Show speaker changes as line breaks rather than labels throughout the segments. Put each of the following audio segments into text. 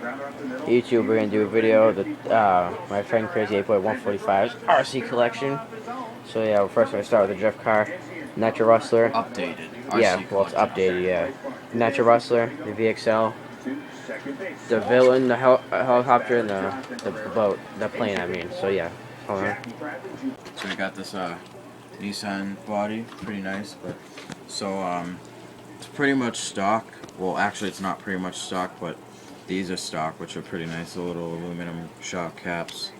YouTube, we're gonna do a video of my friend Crazy 8 Boy 145's RC collection. So yeah, first we're gonna start with the drift car, Nitro Rustler.
Updated.
Yeah,
RC
well it's
collection
updated. Yeah, Nitro Rustler, the VXL, the Villain, the helicopter, and the boat, the plane. I mean. So yeah, hold on.
So we got this Nissan body, pretty nice, but so it's pretty much stock. Well, actually it's not pretty much stock, but these are stock, which are pretty nice. The little aluminum shock caps.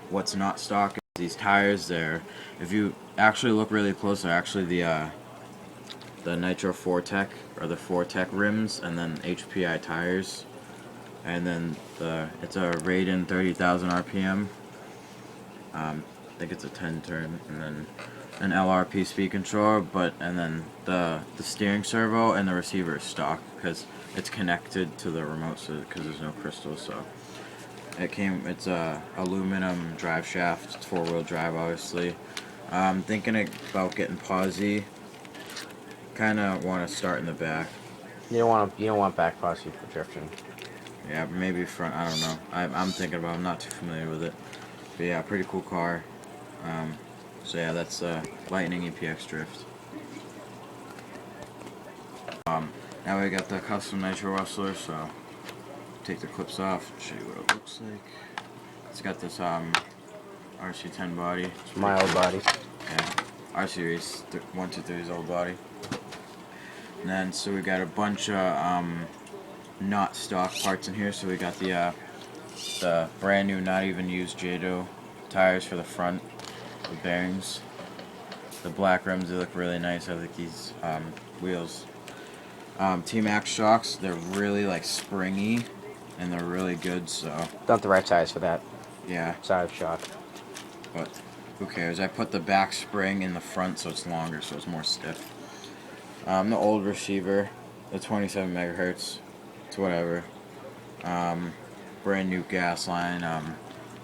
What's not stock is these tires there. If you actually look really close, they're actually the Nitro 4Tech or the 4Tech rims, and then HPI tires, and then it's a Raiden 30,000 RPM. I think it's a 10 turn, and then an LRP speed controller, and then the steering servo and the receiver is stock because it's connected to the remote, so because there's no crystals. So it's a aluminum drive shaft. It's 4-wheel drive, obviously. I'm thinking about getting posi. Kind of want to start in the back.
You don't want back posse for drifting.
Yeah, maybe front. I don't know. I'm thinking about. I'm not too familiar with it. But yeah, pretty cool car. So yeah, that's Lightning EPX Drift. Now we got the custom Nitro Rustler. So take the clips off and show you what it looks like. It's got this RC10 body.
It's my old body.
Yeah, R-Series 123's old body. And then so we got a bunch of not stock parts in here. So we got the brand new, not even used Jado tires for the front, the bearings, the black rims. They look really nice. I like these wheels. T-Max shocks. They're really like springy, and they're really good. So
Not the right size for that
yeah,
size shock.
but who cares? I put the back spring in the front so it's longer, so it's more stiff. The old receiver, the 27 megahertz, it's whatever. Brand new gas line.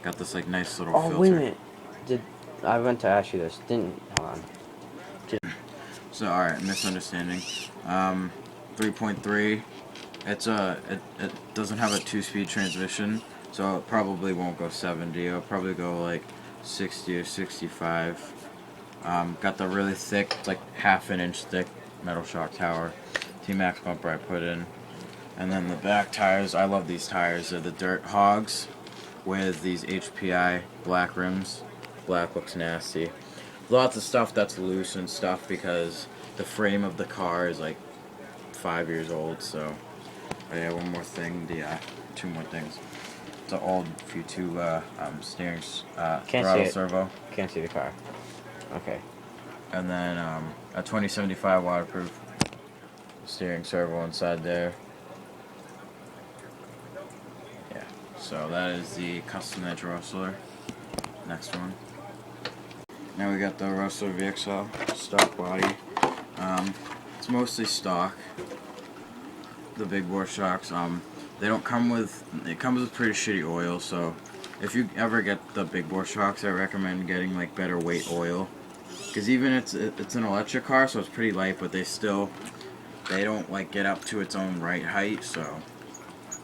Got this like nice little filter.
Oh wait a minute. I meant to ask you this? Hold on.
So alright, misunderstanding. 3.3. It doesn't have a 2-speed transmission, so it probably won't go 70. It'll probably go like 60 or 65. Got the really thick, it's like half an inch thick metal shock tower. T-Max bumper I put in. And then the back tires, I love these tires. They're the Dirt Hogs with these HPI black rims. Black looks nasty. Lots of stuff that's loose and stuff because the frame of the car is like 5 years old. So yeah, one more thing. Two more things. It's an old Q2 steering throttle servo.
Can't see the car. Okay.
And then a 2075 waterproof steering servo inside there. Yeah. So that is the custom Nitro Rustler. Next one. Now we got the Rustler VXL stock body. It's mostly stock. The big bore shocks. They don't come with. It comes with pretty shitty oil. So if you ever get the big bore shocks, I recommend getting like better weight oil. Because even it's an electric car, so it's pretty light, but they don't like get up to its own right height. So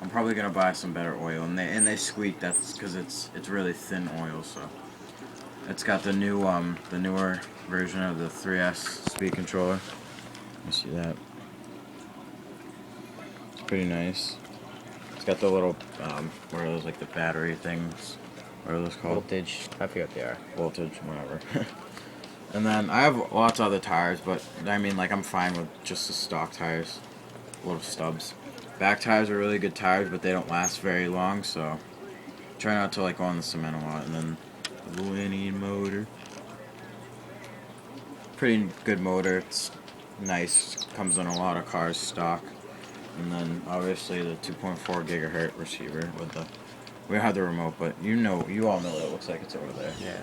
I'm probably gonna buy some better oil, and they squeak. That's because it's really thin oil. So. It's got the newer version of the 3S speed controller. You see that? It's pretty nice. It's got the little, what are those, like the battery things? What are those called?
Voltage. I forget what they are.
Voltage, whatever. And then I have lots of other tires, but I mean, like, I'm fine with just the stock tires. Little stubs. Back tires are really good tires, but they don't last very long, so try not to like go on the cement a lot. And then the Linny motor. Pretty good motor. It's nice. Comes in a lot of cars stock. And then obviously the 2.4 gigahertz receiver with the. We don't have the remote, but you all know what it looks like. It's over there.
Yeah.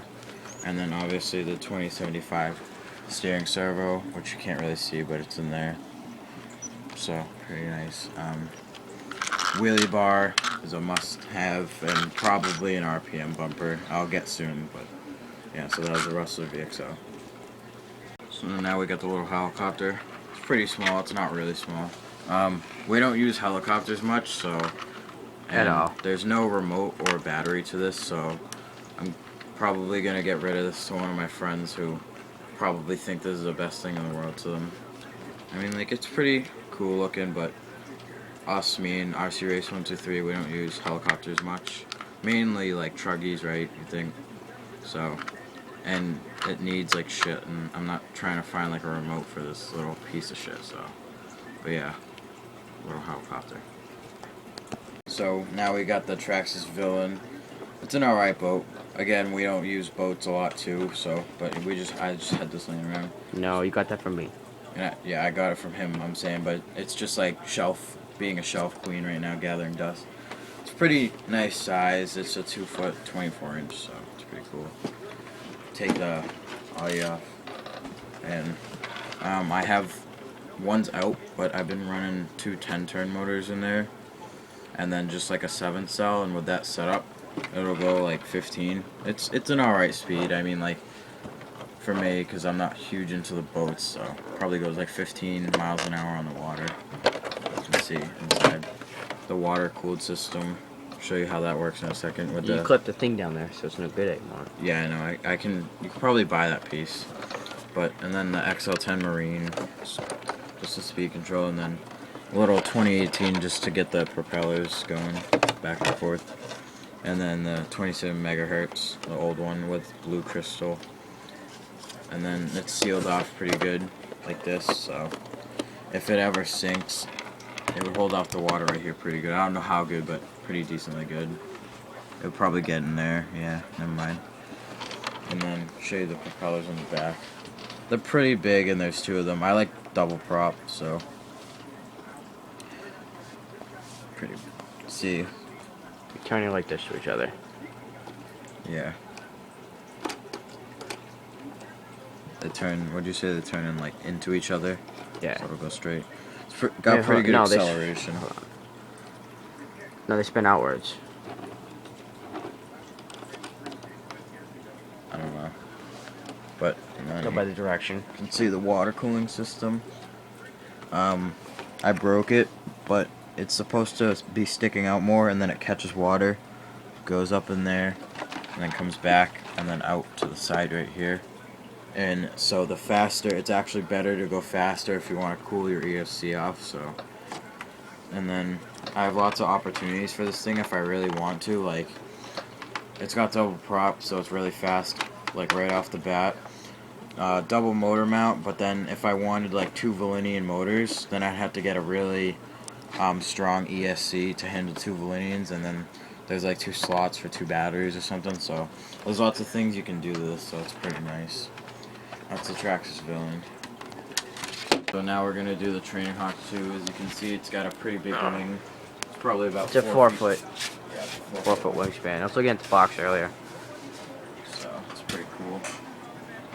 And then obviously the 2075 steering servo, which you can't really see, but it's in there. So pretty nice. Wheelie bar is a must-have, and probably an RPM bumper. I'll get soon, but yeah. So that was the Rustler VXL. So now we got the little helicopter. It's pretty small. It's not really small. We don't use helicopters much, so
At all.
there's no remote or battery to this, so I'm probably gonna get rid of this to one of my friends who probably think this is the best thing in the world to them. I mean, like, it's pretty cool looking, but me and RC Race 123, we don't use helicopters much. Mainly like truggies, right? You think? So, and it needs like shit, and I'm not trying to find like a remote for this little piece of shit. So, but yeah, little helicopter. So now we got the Traxxas Villain. It's an alright boat. Again, we don't use boats a lot too, so but I just had this laying around.
No, you got that from me.
And I got it from him. I'm saying, but it's just like being a shelf queen right now, gathering dust. It's pretty nice size. It's a 2 foot, 24 inch, so it's pretty cool. Take the ollie off, and I have one's out, but I've been running 2 10-turn motors in there, and then just like a 7-cell, and with that setup, it'll go like 15. It's an alright speed. I mean, like, for me, because I'm not huge into the boats, so probably goes like 15 miles an hour on the water. As you can see inside the water-cooled system. I'll show you how that works in a second. With
You
the
clipped the thing down there, so it's no good anymore.
yeah, I know. I can. You can probably buy that piece, but and then the XL10 Marine, just the speed control, and then a little 2018 just to get the propellers going back and forth, and then the 27 megahertz, the old one with blue crystal. And then it's sealed off pretty good, like this, so if it ever sinks, it would hold off the water right here pretty good. I don't know how good, but pretty decently good. It would probably get in there, yeah, never mind. And then show you the propellers on the back. They're pretty big, and there's 2 of them. I like double prop, so pretty. See,
You're turning like this to each other.
yeah. They turn. What'd you say? They turn in like into each other.
Yeah.
So it'll go straight. Got pretty good
No,
acceleration.
No, they spin outwards.
I don't know. But
Go by the direction.
you can see the water cooling system. I broke it, but it's supposed to be sticking out more, and then it catches water, goes up in there, and then comes back, and then out to the side right here. And so the faster, it's actually better to go faster if you want to cool your ESC off. So, and then I have lots of opportunities for this thing if I really want to. Like, it's got double prop, so it's really fast, like right off the bat. Double motor mount, but then if I wanted like 2 Valinian motors, then I'd have to get a really strong ESC to handle 2 Valinians, and then there's like 2 slots for 2 batteries or something. So there's lots of things you can do to this, so it's pretty nice. That's the Traxxas Villain. So now we're gonna do the Training Hawk 2. As you can see, it's got a pretty big wing. It's probably about
It's a 4 foot.
Yeah,
4 foot wingspan. I was looking at the box earlier.
So it's pretty cool.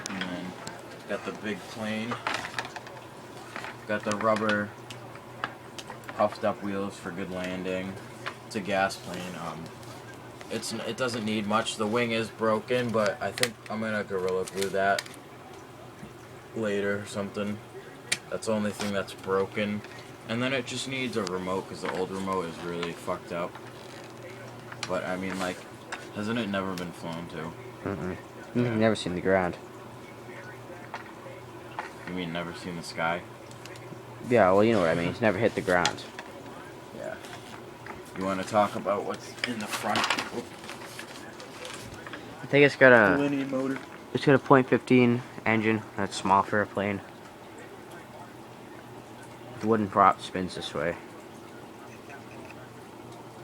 And then got the big plane. Got the rubber puffed up wheels for good landing. It's a gas plane. It doesn't need much. The wing is broken, but I think I'm gonna Gorilla Glue that later or something. That's the only thing that's broken. And then it just needs a remote, because the old remote is really fucked up. But I mean, like, hasn't it never been flown to?
You've never seen the ground.
You mean never seen the sky?
Yeah, well, you know what I mean. It's never hit the ground.
Yeah. You want to talk about what's in the front?
I think it's got a
Linear motor.
It's got a .15 engine. That's small for a plane. The wooden prop spins this way.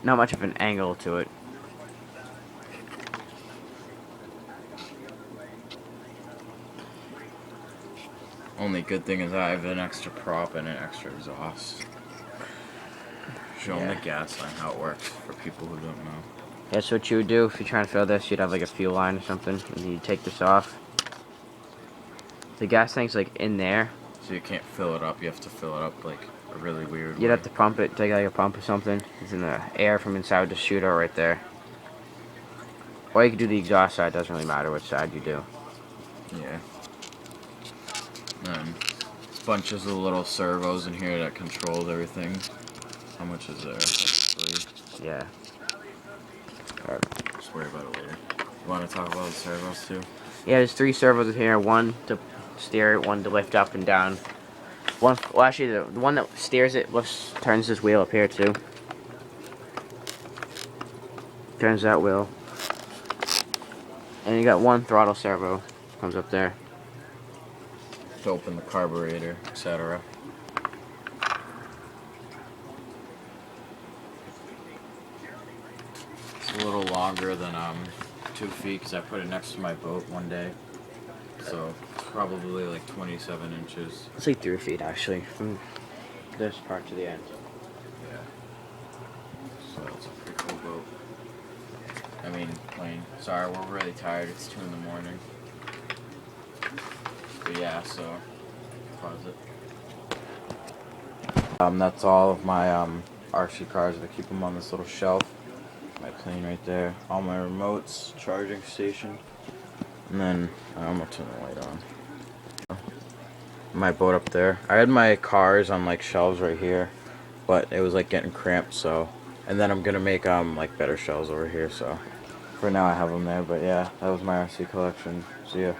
Not much of an angle to it.
Only good thing is I have an extra prop and an extra exhaust. Show them the gas line, how it works, for people who don't know.
That's what you would do if you're trying to fill this. You'd have like a fuel line or something, and you take this off. The gas tank's like in there.
So you can't fill it up, you have to fill it up like a really weird way.
You'd have to pump it, take like a pump or something. It's in the air from inside the shooter right there. Or you could do the exhaust side, doesn't really matter which side you do.
Yeah. bunches of little servos in here that controls everything. How much is there? Like 3.
Yeah.
Just worry about it later. You want to talk about the servos too?
Yeah, there's 3 servos in here. One to steer it, one to lift up and down. Well, actually, the one that steers it turns this wheel up here too. Turns that wheel. And you got 1 throttle servo. Comes up there.
To open the carburetor, etc. It's a little longer than 2 feet because I put it next to my boat one day. So it's probably like 27 inches.
It's like 3 feet actually, from this part to the end.
Yeah. So it's a pretty cool boat. I mean, plane. Sorry, we're really tired. It's 2 in the morning. But yeah, so pause it. That's all of my RC cars. I keep them on this little shelf. My plane right there. All my remotes, charging station, and then I'm gonna turn the light on. My boat up there. I had my cars on like shelves right here, but it was like getting cramped. So, and then I'm gonna make like better shelves over here. So, for now I have them there. But yeah, that was my RC collection. See ya.